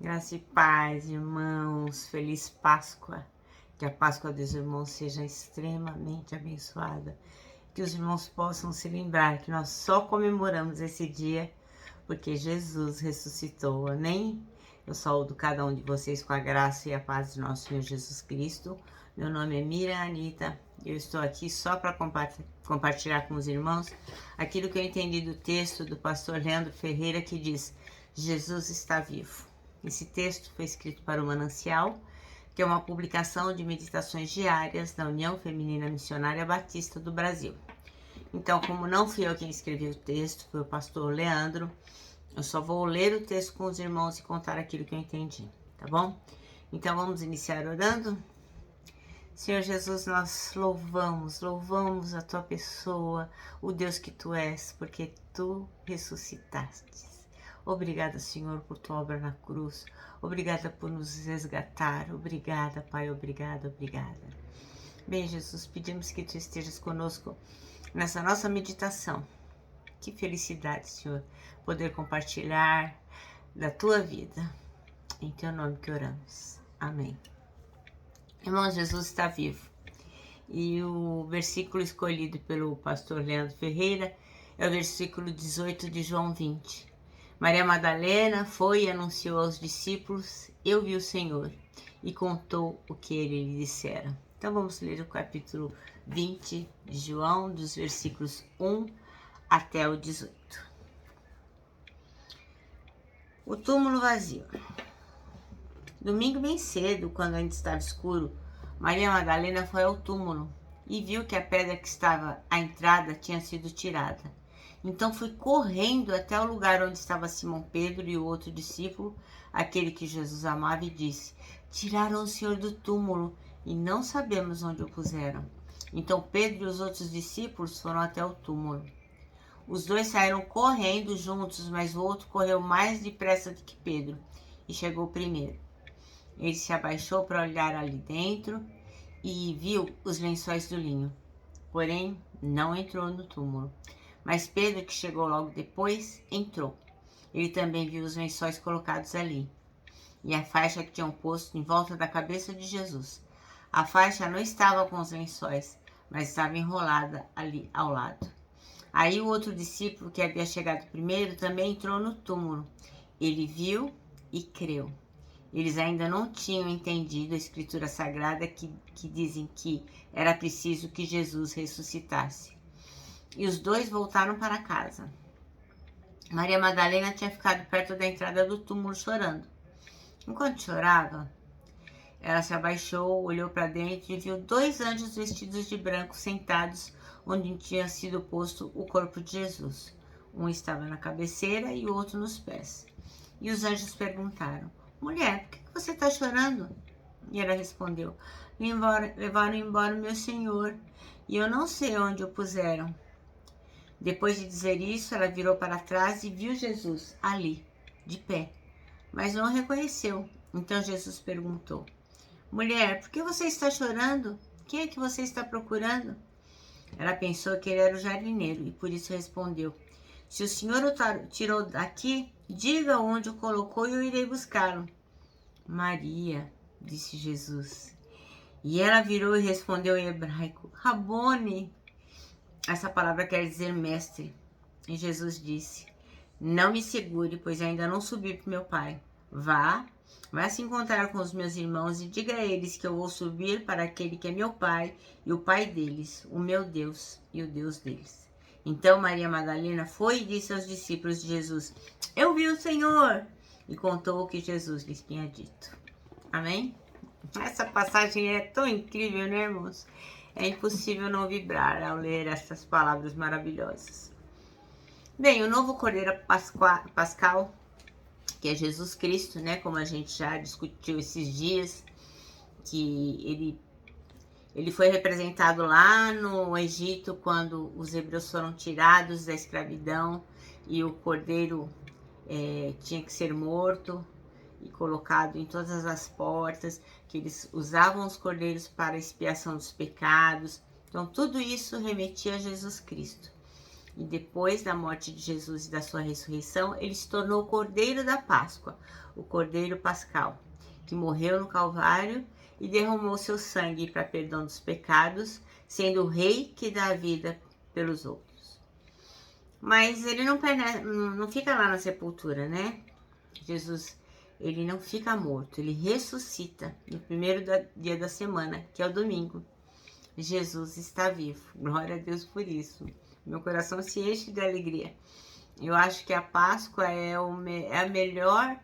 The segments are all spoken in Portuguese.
Graça e paz, irmãos. Feliz Páscoa. Que a Páscoa dos irmãos seja extremamente abençoada. Que os irmãos possam se lembrar que nós só comemoramos esse dia porque Jesus ressuscitou. Amém? Eu saúdo cada um de vocês com a graça e a paz de nosso Senhor Jesus Cristo. Meu nome é Miriam Anita. Eu estou aqui só para compartilhar com os irmãos aquilo que eu entendi do texto do pastor Leandro Ferreira, que diz: Jesus está vivo. Esse texto foi escrito para o Manancial, que é uma publicação de meditações diárias da União Feminina Missionária Batista do Brasil. Então, como não fui eu quem escrevi o texto, foi o pastor Leandro, eu só vou ler o texto com os irmãos e contar aquilo que eu entendi, tá bom? Então, vamos iniciar orando? Senhor Jesus, nós louvamos a Tua pessoa, o Deus que Tu és, porque Tu ressuscitaste. Obrigada, Senhor, por Tua obra na cruz. Obrigada por nos resgatar. Obrigada, Pai, obrigada. Bem, Jesus, pedimos que Tu estejas conosco nessa nossa meditação. Que felicidade, Senhor, poder compartilhar da Tua vida. Em Teu nome que oramos. Amém. Irmão, Jesus está vivo. E o versículo escolhido pelo pastor Leandro Ferreira é o versículo 18 de João 20. Maria Madalena foi e anunciou aos discípulos: eu vi o Senhor, e contou o que ele lhe dissera. Então vamos ler o capítulo 20 de João, dos versículos 1 até o 18. O túmulo vazio. Domingo bem cedo, quando ainda estava escuro, Maria Madalena foi ao túmulo e viu que a pedra que estava à entrada tinha sido tirada. Então foi correndo até o lugar onde estava Simão Pedro e o outro discípulo, aquele que Jesus amava, e disse: tiraram o Senhor do túmulo e não sabemos onde o puseram. Então Pedro e os outros discípulos foram até o túmulo. Os dois saíram correndo juntos, mas o outro correu mais depressa do que Pedro e chegou primeiro. Ele se abaixou para olhar ali dentro e viu os lençóis do linho, porém não entrou no túmulo. Mas Pedro, que chegou logo depois, entrou. Ele também viu os lençóis colocados ali e a faixa que tinham posto em volta da cabeça de Jesus. A faixa não estava com os lençóis, mas estava enrolada ali ao lado. Aí o outro discípulo, que havia chegado primeiro, também entrou no túmulo. Ele viu e creu. Eles ainda não tinham entendido a Escritura Sagrada que dizem que era preciso que Jesus ressuscitasse. E os dois voltaram para casa. Maria Madalena tinha ficado perto da entrada do túmulo chorando. Enquanto chorava, ela se abaixou, olhou para dentro e viu 2 anjos vestidos de branco sentados onde tinha sido posto o corpo de Jesus. Um estava na cabeceira e o outro nos pés. E os anjos perguntaram: mulher, por que você está chorando? E ela respondeu: levaram embora o meu Senhor, e eu não sei onde o puseram. Depois de dizer isso, ela virou para trás e viu Jesus ali, de pé, mas não o reconheceu. Então Jesus perguntou: mulher, por que você está chorando? Quem é que você está procurando? Ela pensou que ele era o jardineiro e por isso respondeu: se o Senhor o tirou daqui, diga onde o colocou e eu irei buscá-lo. Maria, disse Jesus. E ela virou e respondeu em hebraico: Rabone. Essa palavra quer dizer mestre. E Jesus disse: não me segure, pois ainda não subi para meu Pai. Vá se encontrar com os meus irmãos e diga a eles que eu vou subir para aquele que é meu Pai e o Pai deles, o meu Deus e o Deus deles. Então Maria Madalena foi e disse aos discípulos de Jesus: eu vi o Senhor, e contou o que Jesus lhes tinha dito. Amém? Essa passagem é tão incrível, né, irmãos? É impossível não vibrar ao ler essas palavras maravilhosas. Bem, o novo Cordeiro Pascal, que é Jesus Cristo, né? Como a gente já discutiu esses dias, que ele foi representado lá no Egito, quando os hebreus foram tirados da escravidão e o cordeiro tinha que ser morto e colocado em todas as portas, que eles usavam os cordeiros para expiação dos pecados. Então, tudo isso remetia a Jesus Cristo. E depois da morte de Jesus e da sua ressurreição, ele se tornou o Cordeiro da Páscoa, o Cordeiro Pascal, que morreu no Calvário e derramou seu sangue para perdão dos pecados, sendo o Rei que dá a vida pelos outros. Mas ele não fica lá na sepultura, né? Jesus, ele não fica morto, ele ressuscita no primeiro dia da semana, que é o domingo. Jesus está vivo, glória a Deus por isso. Meu coração se enche de alegria. Eu acho que a Páscoa é a melhor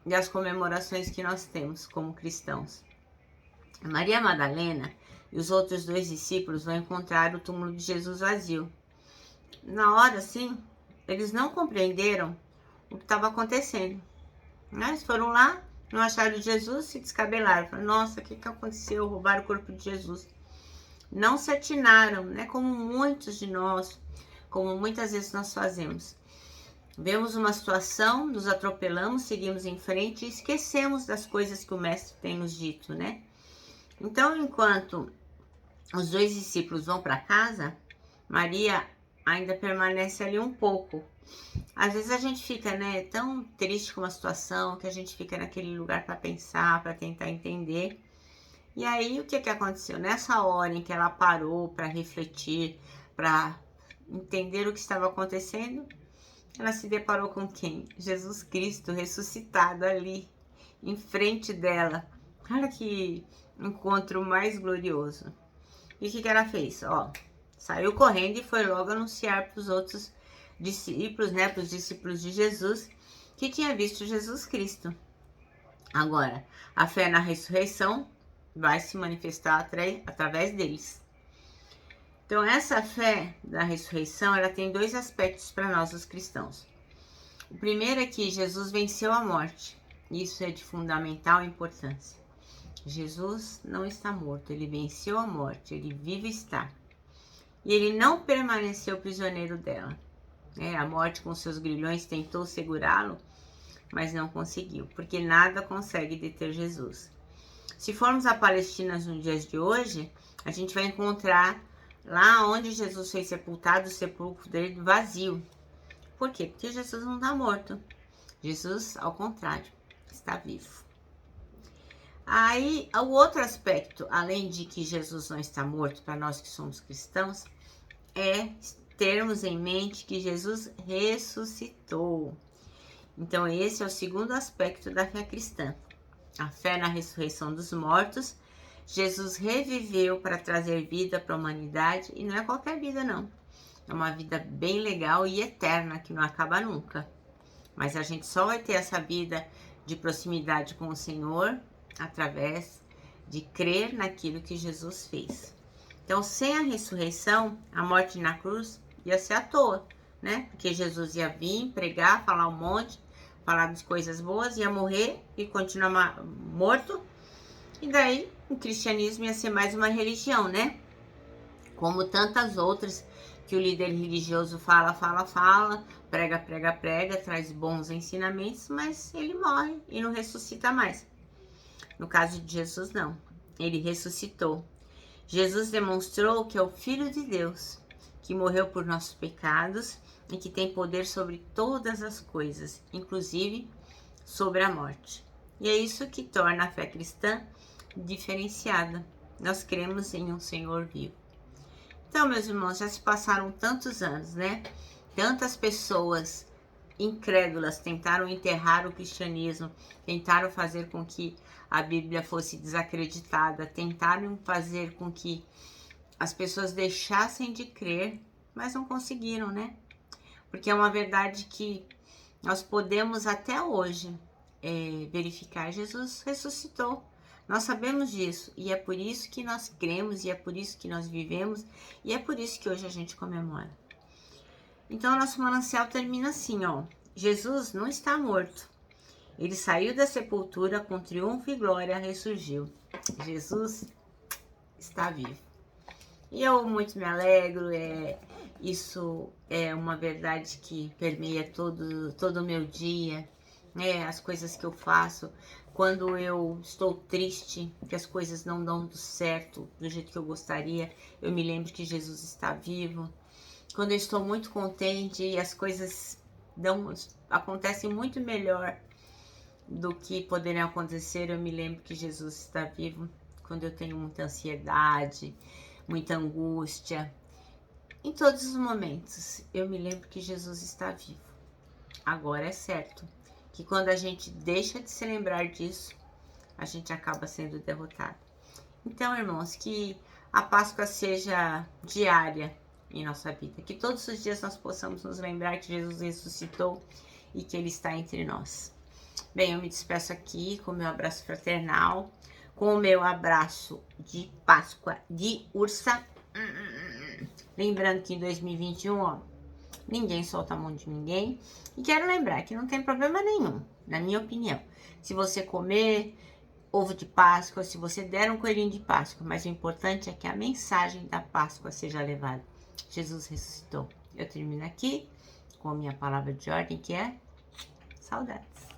das comemorações que nós temos como cristãos. Maria Madalena e os outros 2 discípulos vão encontrar o túmulo de Jesus vazio. Na hora, assim, eles não compreenderam o que estava acontecendo. Eles foram lá, não acharam Jesus, se descabelaram. Falaram, nossa, o que aconteceu? Roubaram o corpo de Jesus. Não se atinaram, né? Como muitos de nós, como muitas vezes nós fazemos. Vemos uma situação, nos atropelamos, seguimos em frente e esquecemos das coisas que o Mestre tem nos dito, né? Então, enquanto os 2 discípulos vão para casa, Maria ainda permanece ali um pouco. Às vezes a gente fica, né, tão triste com uma situação que a gente fica naquele lugar para pensar, para tentar entender. E aí, o que aconteceu? Nessa hora em que ela parou para refletir, para entender o que estava acontecendo, ela se deparou com quem? Jesus Cristo ressuscitado ali, em frente dela. Olha que encontro mais glorioso. E o que ela fez? Saiu correndo e foi logo anunciar para os outros discípulos, né, para os discípulos de Jesus, que tinha visto Jesus Cristo. Agora, a fé na ressurreição vai se manifestar através deles. Então, essa fé da ressurreição, ela tem 2 aspectos para nós, os cristãos. O primeiro é que Jesus venceu a morte. Isso é de fundamental importância. Jesus não está morto, ele venceu a morte, ele vive está. E ele não permaneceu prisioneiro dela. A morte com seus grilhões tentou segurá-lo, mas não conseguiu, porque nada consegue deter Jesus. Se formos a Palestina nos dias de hoje, a gente vai encontrar lá onde Jesus foi sepultado, o sepulcro dele vazio. Por quê? Porque Jesus não está morto. Jesus, ao contrário, está vivo. Aí, o outro aspecto, além de que Jesus não está morto para nós que somos cristãos, é termos em mente que Jesus ressuscitou. Então, esse é o segundo aspecto da fé cristã. A fé na ressurreição dos mortos. Jesus reviveu para trazer vida para a humanidade, e não é qualquer vida não. É uma vida bem legal e eterna, que não acaba nunca. Mas a gente só vai ter essa vida de proximidade com o Senhor através de crer naquilo que Jesus fez. Então, sem a ressurreição, a morte na cruz ia ser à toa, né? Porque Jesus ia vir, pregar, falar um monte, falar de coisas boas, ia morrer e continuar morto. E daí, o cristianismo ia ser mais uma religião, né? Como tantas outras que o líder religioso fala, prega, traz bons ensinamentos, mas ele morre e não ressuscita mais. No caso de Jesus, não. Ele ressuscitou. Jesus demonstrou que é o Filho de Deus, que morreu por nossos pecados e que tem poder sobre todas as coisas, inclusive sobre a morte. E é isso que torna a fé cristã diferenciada. Nós cremos em um Senhor vivo. Então, meus irmãos, já se passaram tantos anos, né? Tantas pessoas incrédulas tentaram enterrar o cristianismo, tentaram fazer com que a Bíblia fosse desacreditada, tentaram fazer com que as pessoas deixassem de crer, mas não conseguiram, né? Porque é uma verdade que nós podemos até hoje verificar. Jesus ressuscitou. Nós sabemos disso e é por isso que nós cremos, e é por isso que nós vivemos, e é por isso que hoje a gente comemora. Então, o nosso manancial termina assim, Jesus não está morto. Ele saiu da sepultura com triunfo e glória, ressurgiu. Jesus está vivo. E eu muito me alegro, isso é uma verdade que permeia todo o meu dia, as coisas que eu faço. Quando eu estou triste, que as coisas não dão certo do jeito que eu gostaria, eu me lembro que Jesus está vivo. quando eu estou muito contente e as coisas acontecem muito melhor do que poderiam acontecer, eu me lembro que Jesus está vivo. Quando eu tenho muita ansiedade, muita angústia, em todos os momentos, eu me lembro que Jesus está vivo. Agora é certo que quando a gente deixa de se lembrar disso, a gente acaba sendo derrotado. Então, irmãos, que a Páscoa seja diária em nossa vida, que todos os dias nós possamos nos lembrar que Jesus ressuscitou e que Ele está entre nós. Bem, eu me despeço aqui com o meu abraço fraternal, com o meu abraço de Páscoa de ursa. Lembrando que em 2021, ó, ninguém solta a mão de ninguém. E quero lembrar que não tem problema nenhum, na minha opinião, se você comer ovo de Páscoa, se você der um coelhinho de Páscoa, mas o importante é que a mensagem da Páscoa seja levada. Jesus ressuscitou. Eu termino aqui com a minha palavra de ordem, que é saudades.